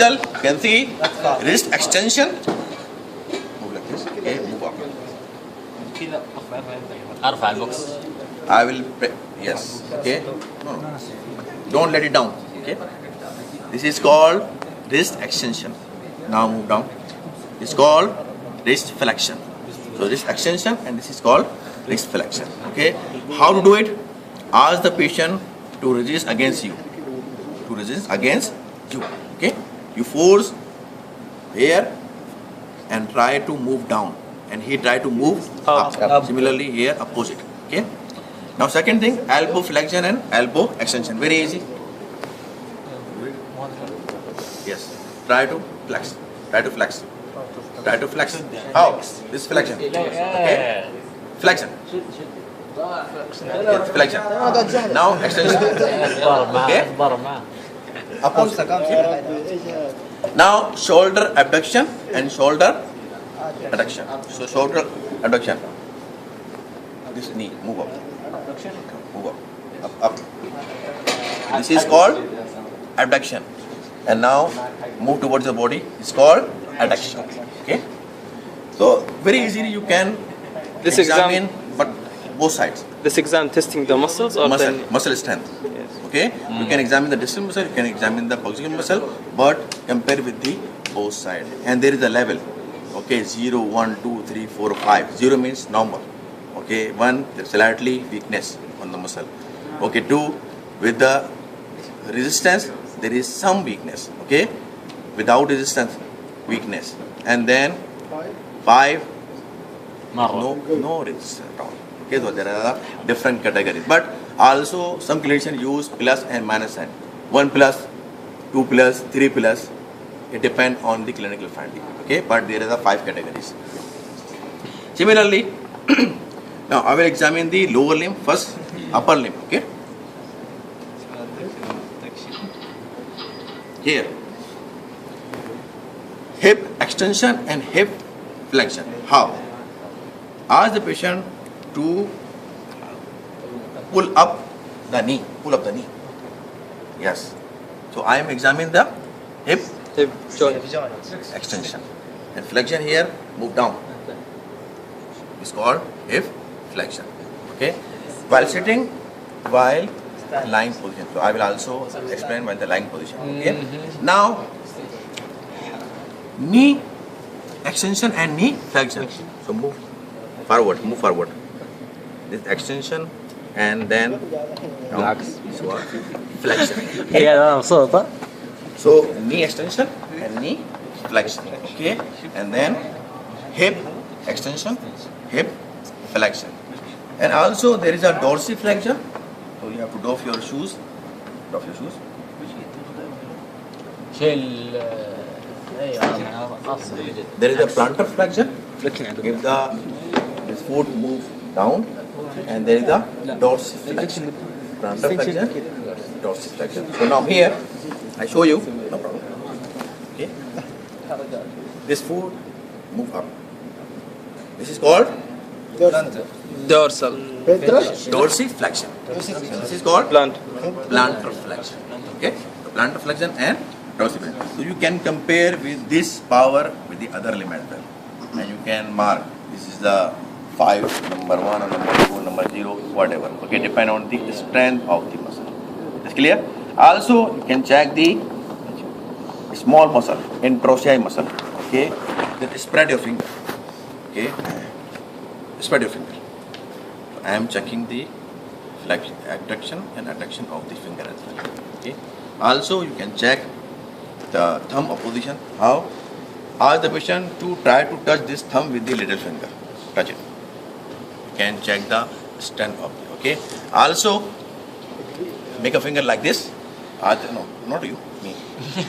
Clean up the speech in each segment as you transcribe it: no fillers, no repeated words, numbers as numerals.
You can see wrist extension. Move like this. Okay, move up. ارفع البوكس. I will. Yes. Okay. No. Don't let it down. Okay. This is called wrist extension. Now move down. It's called wrist flexion. So wrist extension, and this is called wrist flexion. Okay. How to do it? Ask the patient to resist against you. To resist against you. Okay. You force here and try to move down, and he try to move up. Similarly here opposite. Okay. Now second thing, elbow flexion and elbow extension. Very easy. Yes. Try to flex. Try to flex. Try to flex. How? This flexion. Okay. Flexion. Yes, flexion. Now extension. Okay. Opposite. Now shoulder abduction and shoulder adduction. So shoulder abduction. This knee move up. Move up. Up. This is called abduction. And now move towards the body. It's called adduction. Okay. So very easily you can This examine, but both sides. This exam testing the muscles or Muscle strength. Yes. Okay. You can examine the distal muscle. You can examine the proximal muscle, but compare with the both sides. And there is a level. Okay. 0, 1, 2, 3, 4, 5. 0 means normal. Okay. 1 slightly weakness on the muscle. Okay. 2 with the resistance there is some weakness. Okay. Without resistance weakness. And then 5 no resistance at all. Okay, so there are different categories. But also some clinicians use plus and minus sign. 1 plus, 2 plus, 3 plus. It depends on the clinical finding. Okay, but there are 5 categories. Similarly, now I will examine the lower limb first, upper limb. Okay. Here, hip extension and hip flexion. How? Ask the patient to pull up the knee. Pull up the knee. Yes. So I am examining the hip joint. extension and flexion here. Move down. It's called hip flexion. Okay. While sitting, while lying position. So I will also explain while the lying position. Okay. Now knee extension and knee flexion. So move forward. This extension and then flexion. هي انا مبسوطة. So knee extension and knee flexion. Okay, and then hip extension, hip flexion, and also there is a dorsiflexion. So you have to doff your shoes. شيل ايوه خاص. There is a plantar flexion. If this foot move down, and there is a dorsiflexion. Plantar flexion, dorsiflexion. So now here I show you. No problem. Okay. This foot move up. This is called Dorsal. dorsiflexion. This is called plantar flexion. Okay. Plantar flexion and dorsiflexion. So you can compare with this power with the other limb as well, and you can mark. This is the 5, number 1, or number 2, number 0, whatever. Okay, depend on the strength of the muscle. Is clear? Also, you can check the small muscle, interossei muscle. Okay, then spread your finger. Okay, spread your finger. I am checking the abduction and adduction of the finger as well. Okay. Also, you can check the thumb opposition. How? Ask the patient to try to touch this thumb with the little finger. Touch it. You can check the strength of it. Okay. Also, make a finger like this. No, not you, me.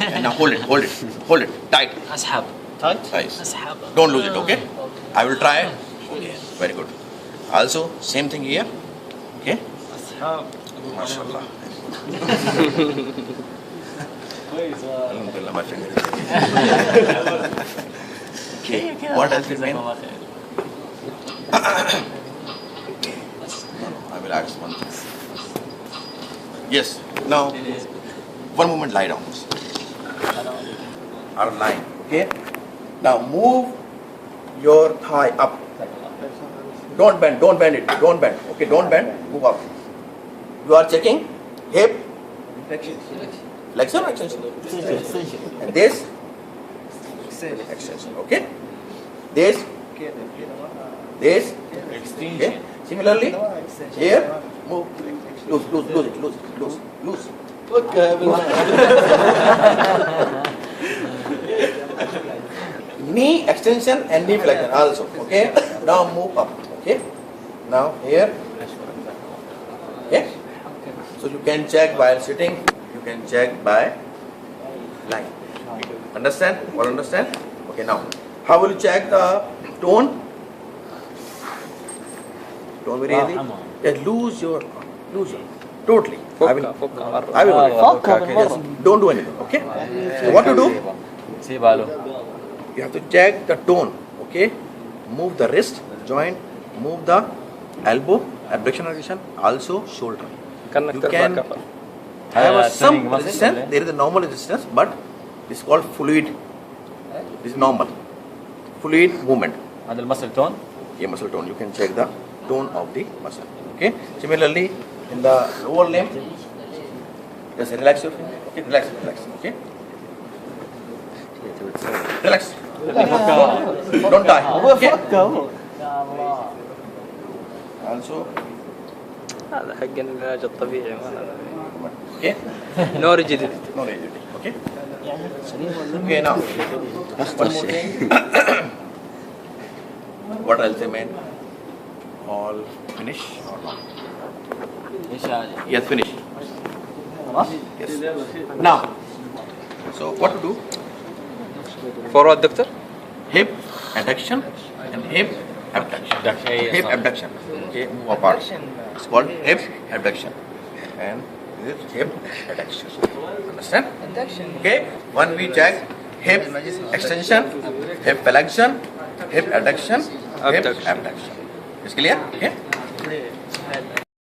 And now hold it, tight. اسحب. Nice. اسحب. Don't lose it. Okay. I will try. Okay. Very good. Also, same thing here. Okay. MashaAllah. Alhamdulillah, my finger. Okay. What else is mean? I will ask one thing. Yes. Now, one moment, lie down. or line. Okay. Now move your thigh up. Don't bend it. Don't bend. Okay, don't bend. Move up. You are checking hip flexion or extension. And this extension. Okay. This. Okay. Similarly, here move. Loose. Knee extension and knee flexion also. Okay. Now move up. Okay. Now here. Okay. So you can check while sitting. You can check by line. Understand? All understand? Okay. Now, how will you check the tone? Don't be easy. Lose your totally. I will do it. Just don't do anything. Okay. So what to do? سي بالو. You have to check the tone. Okay. Move the wrist joint. Move the elbow, abduction, adduction. Also shoulder. You can have some resistance. There is a normal resistance, but it's called fluid. This is normal. Fluid movement. هذا المسل تون. Yeah, muscle tone. You can check the tone of the muscle. Okay. Similarly, in the lower limb, just relax your finger. Okay, relax. Okay. Relax. Don't die. Okay. Also. هذا حق العلاج الطبيعي. Okay. No rigidity. No rigidity. Okay. Okay. Now, one more thing. What else I meant? All finish or not? ايش هذا؟ Yes, finish. خلاص؟ Yes. Now, so what to do? Forward, doctor. Hip adduction and hip abduction. Hip abduction. Okay, move apart. It's called hip abduction. And this is hip adduction. Understand? Okay. When we check hip extension, hip flexion, hip adduction, hip abduction. Is clear? Okay.